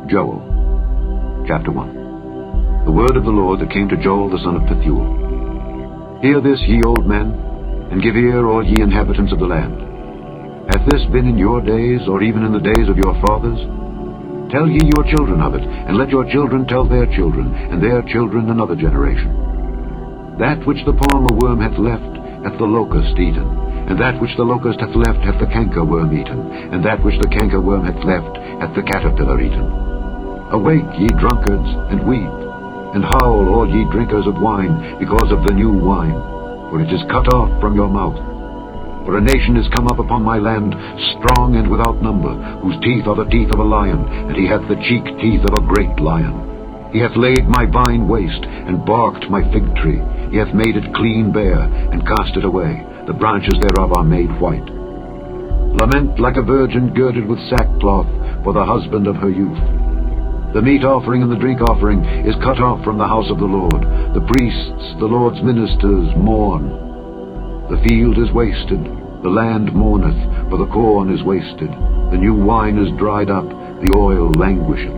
Joel, chapter 1. The word of the Lord that came to Joel the son of Pethuel. Hear this, ye old men, and give ear, all ye inhabitants of the land. Hath this been in your days, or even in the days of your fathers? Tell ye your children of it, and let your children tell their children, and their children another generation. That which the palmer worm hath left hath the locust eaten, and that which the locust hath left hath the cankerworm eaten, and that which the cankerworm hath left hath the caterpillar eaten. Awake, ye drunkards, and weep, and howl, all ye drinkers of wine, because of the new wine, for it is cut off from your mouth. For a nation is come up upon my land, strong and without number, whose teeth are the teeth of a lion, and he hath the cheek teeth of a great lion. He hath laid my vine waste, and barked my fig tree. He hath made it clean bare, and cast it away. The branches thereof are made white. Lament like a virgin girded with sackcloth for the husband of her youth. The meat offering and the drink offering is cut off from the house of the Lord. The priests, the Lord's ministers, mourn. The field is wasted, the land mourneth, for the corn is wasted. The new wine is dried up, the oil languisheth.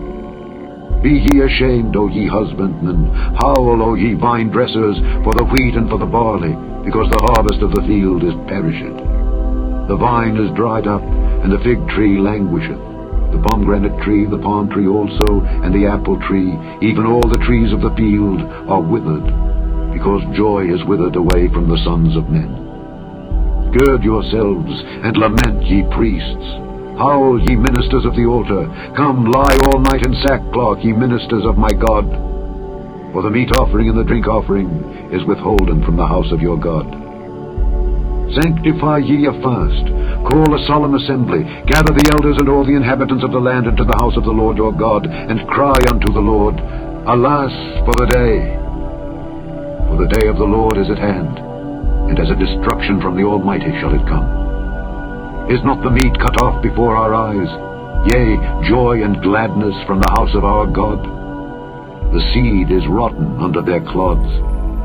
Be ye ashamed, O ye husbandmen, howl, O ye vine dressers, for the wheat and for the barley, because the harvest of the field is perisheth. The vine is dried up, and the fig tree languisheth. The pomegranate tree, the palm tree also, and the apple tree, even all the trees of the field, are withered, because joy is withered away from the sons of men. Gird yourselves, and lament, ye priests. Howl, ye ministers of the altar. Come, lie all night in sackcloth, ye ministers of my God. For the meat offering and the drink offering is withholden from the house of your God. Sanctify ye a fast. Call a solemn assembly. Gather the elders and all the inhabitants of the land into the house of the Lord your God, and cry unto the Lord, Alas for the day! For the day of the Lord is at hand, and as a destruction from the Almighty shall it come. Is not the meat cut off before our eyes? Yea, joy and gladness from the house of our God? The seed is rotten under their clods.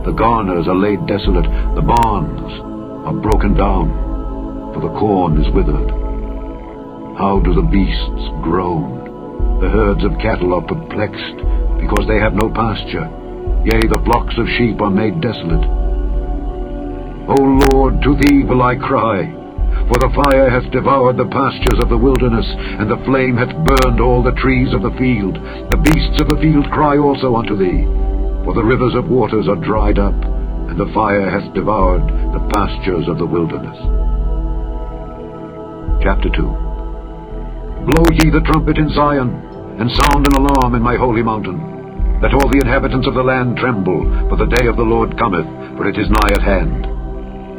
The garners are laid desolate. The barns are broken down, for the corn is withered. How do the beasts groan? The herds of cattle are perplexed, because they have no pasture. Yea, the flocks of sheep are made desolate. O Lord, to thee will I cry, for the fire hath devoured the pastures of the wilderness, and the flame hath burned all the trees of the field. The beasts of the field cry also unto thee, for the rivers of waters are dried up, and the fire hath devoured the pastures of the wilderness. Chapter 2. Blow ye the trumpet in Zion, and sound an alarm in my holy mountain. Let all the inhabitants of the land tremble, for the day of the Lord cometh, for it is nigh at hand.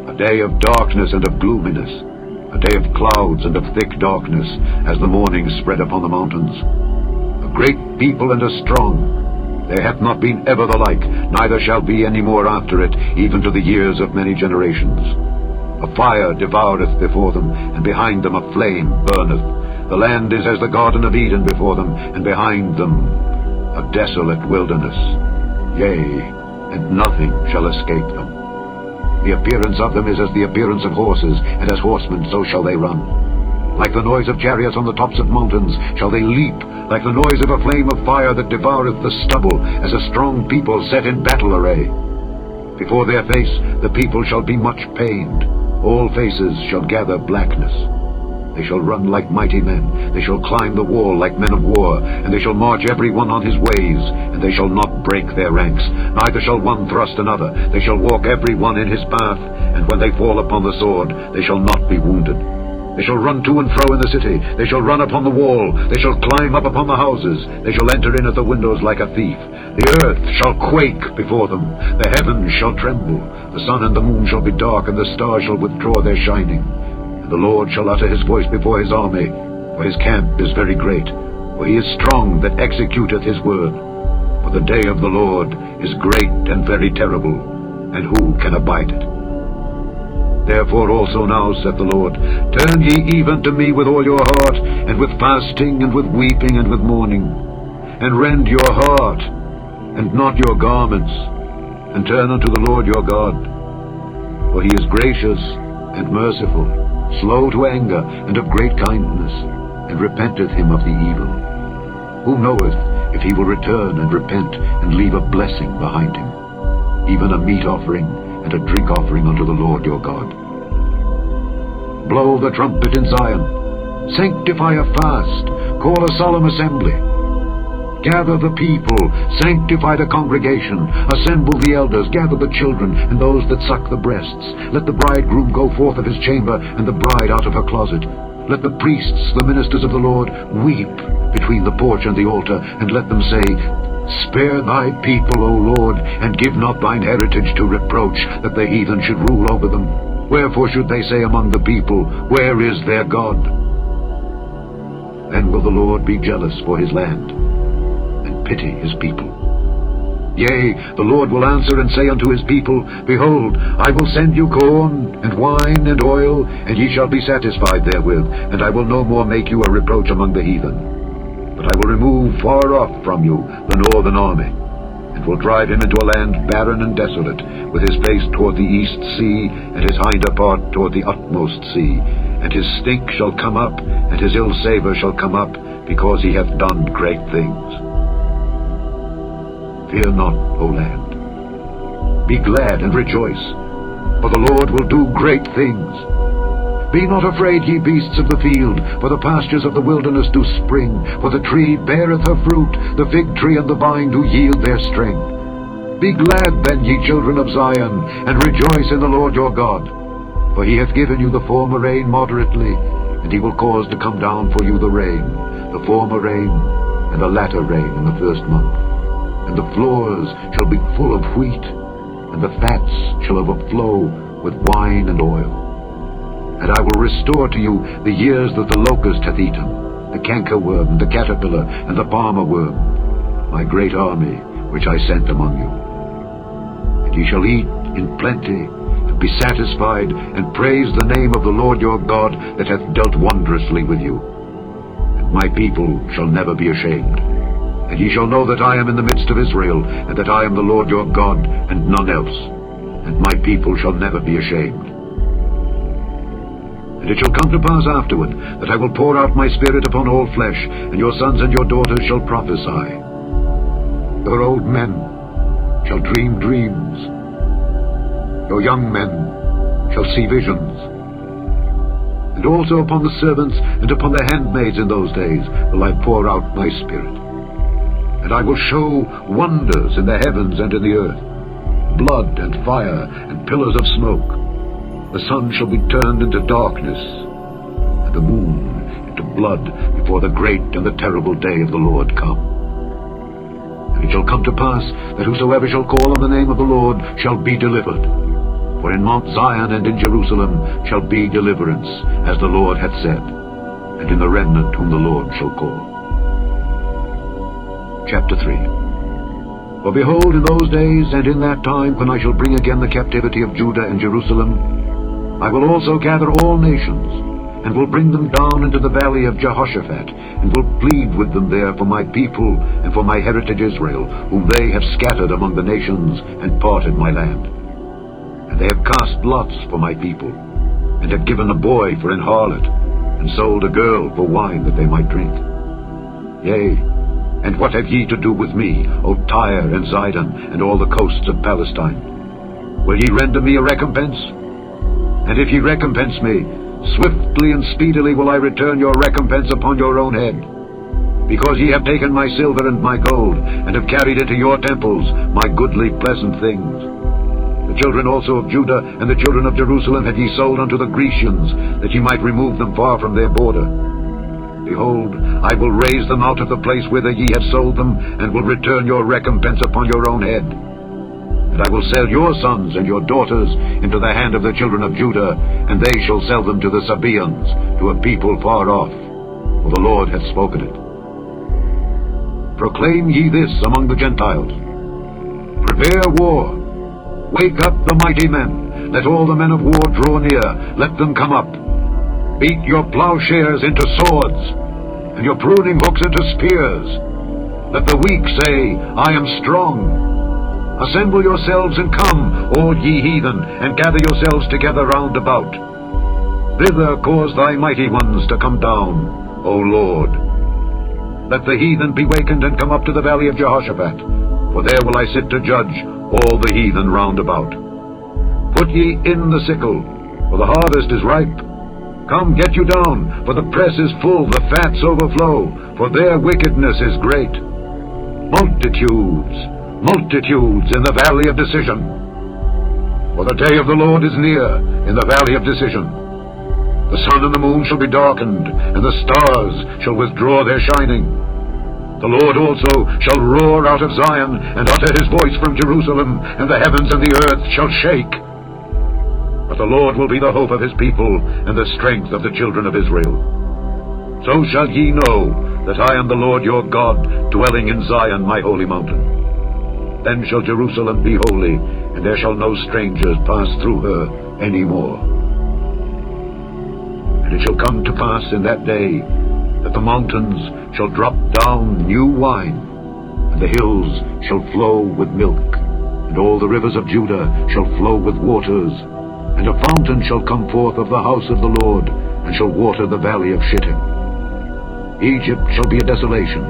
A day of darkness and of gloominess, a day of clouds and of thick darkness, as the morning spread upon the mountains. A great people and a strong. There hath not been ever the like, neither shall be any more after it, even to the years of many generations. A fire devoureth before them, and behind them a flame burneth. The land is as the Garden of Eden before them, and behind them a desolate wilderness. Yea, and nothing shall escape them. The appearance of them is as the appearance of horses, and as horsemen so shall they run. Like the noise of chariots on the tops of mountains shall they leap, like the noise of a flame of fire that devoureth the stubble, as a strong people set in battle array. Before their face the people shall be much pained. All faces shall gather blackness. They shall run like mighty men. They shall climb the wall like men of war, and they shall march every one on his ways, and they shall not break their ranks, neither shall one thrust another. They shall walk every one in his path, and when they fall upon the sword, they shall not be wounded. They shall run to and fro in the city. They shall run upon the wall. They shall climb up upon the houses. They shall enter in at the windows like a thief. The earth shall quake before them. The heavens shall tremble. The sun and the moon shall be dark, and the stars shall withdraw their shining. And the Lord shall utter his voice before his army, for his camp is very great. For he is strong that executeth his word. For the day of the Lord is great and very terrible, and who can abide it? Therefore also now, saith the Lord, turn ye even to me with all your heart, and with fasting, and with weeping, and with mourning, and rend your heart, and not your garments, and turn unto the Lord your God. For he is gracious and merciful, slow to anger, and of great kindness, and repenteth him of the evil. Who knoweth if he will return and repent and leave a blessing behind him, even a meat offering and a drink offering unto the Lord your God? Blow the trumpet in Zion. Sanctify a fast. Call a solemn assembly. Gather the people, sanctify the congregation, assemble the elders, gather the children, and those that suck the breasts. Let the bridegroom go forth of his chamber, and the bride out of her closet. Let the priests, the ministers of the Lord, weep between the porch and the altar, and let them say, Spare thy people, O Lord, and give not thine heritage to reproach, that the heathen should rule over them. Wherefore should they say among the people, Where is their God? Then will the Lord be jealous for his land, pity his people. Yea, the Lord will answer and say unto his people, Behold, I will send you corn, and wine, and oil, and ye shall be satisfied therewith, and I will no more make you a reproach among the heathen. But I will remove far off from you the northern army, and will drive him into a land barren and desolate, with his face toward the east sea, and his hinder part toward the utmost sea. And his stink shall come up, and his ill savour shall come up, because he hath done great things. Fear not, O land. Be glad and rejoice, for the Lord will do great things. Be not afraid, ye beasts of the field, for the pastures of the wilderness do spring, for the tree beareth her fruit, the fig tree and the vine do yield their strength. Be glad then, ye children of Zion, and rejoice in the Lord your God. For he hath given you the former rain moderately, and he will cause to come down for you the rain, the former rain, and the latter rain in the first month. And the floors shall be full of wheat, and the fats shall overflow with wine and oil. And I will restore to you the years that the locust hath eaten, the cankerworm, the caterpillar, and the palmer worm, my great army which I sent among you. And ye shall eat in plenty, and be satisfied, and praise the name of the Lord your God, that hath dealt wondrously with you. And my people shall never be ashamed. And ye shall know that I am in the midst of Israel, and that I am the Lord your God, and none else. And my people shall never be ashamed. And it shall come to pass afterward, that I will pour out my Spirit upon all flesh, and your sons and your daughters shall prophesy. Your old men shall dream dreams. Your young men shall see visions. And also upon the servants and upon the handmaids in those days will I pour out my Spirit. And I will show wonders in the heavens and in the earth, blood and fire and pillars of smoke. The sun shall be turned into darkness, and the moon into blood, before the great and the terrible day of the Lord come. And it shall come to pass that whosoever shall call on the name of the Lord shall be delivered. For in Mount Zion and in Jerusalem shall be deliverance, as the Lord hath said, and in the remnant whom the Lord shall call. Chapter 3. For behold, in those days and in that time, when I shall bring again the captivity of Judah and Jerusalem, I will also gather all nations, and will bring them down into the valley of Jehoshaphat, and will plead with them there for my people and for my heritage Israel, whom they have scattered among the nations, and parted my land. And they have cast lots for my people, and have given a boy for an harlot, and sold a girl for wine that they might drink. Yea, and what have ye to do with me, O Tyre and Zidon, and all the coasts of Palestine? Will ye render me a recompense? And if ye recompense me, swiftly and speedily will I return your recompense upon your own head. Because ye have taken my silver and my gold, and have carried into your temples my goodly pleasant things. The children also of Judah and the children of Jerusalem have ye sold unto the Grecians, that ye might remove them far from their border. Behold, I will raise them out of the place whither ye have sold them, and will return your recompense upon your own head. And I will sell your sons and your daughters into the hand of the children of Judah, and they shall sell them to the Sabaeans, to a people far off, for the Lord hath spoken it. Proclaim ye this among the Gentiles. Prepare war. Wake up the mighty men. Let all the men of war draw near. Let them come up. Beat your plowshares into swords, and your pruning hooks into spears. Let the weak say, I am strong. Assemble yourselves and come, all ye heathen, and gather yourselves together round about. Thither cause thy mighty ones to come down, O Lord. let the heathen be wakened and come up to the valley of Jehoshaphat, for there will I sit to judge all the heathen round about. Put ye in the sickle, for the harvest is ripe. Come, get you down, for the press is full, the fats overflow, for their wickedness is great. Multitudes, multitudes in the valley of decision. For the day of the Lord is near in the valley of decision. The sun and the moon shall be darkened, and the stars shall withdraw their shining. The Lord also shall roar out of Zion, and utter his voice from Jerusalem, and the heavens and the earth shall shake. But the Lord will be the hope of his people, and the strength of the children of Israel. So shall ye know that I am the Lord your God, dwelling in Zion my holy mountain. Then shall Jerusalem be holy, and there shall no strangers pass through her any more. And it shall come to pass in that day that the mountains shall drop down new wine, and the hills shall flow with milk, and all the rivers of Judah shall flow with waters, and a fountain shall come forth of the house of the Lord, and shall water the valley of Shittim. Egypt shall be a desolation,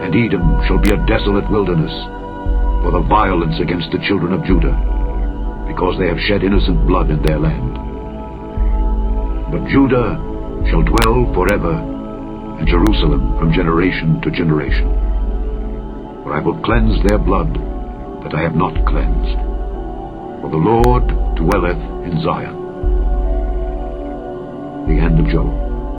and Edom shall be a desolate wilderness, for the violence against the children of Judah, because they have shed innocent blood in their land. But Judah shall dwell forever, and Jerusalem from generation to generation. For I will cleanse their blood that I have not cleansed, for the Lord dwelleth in Zion. The end of Job.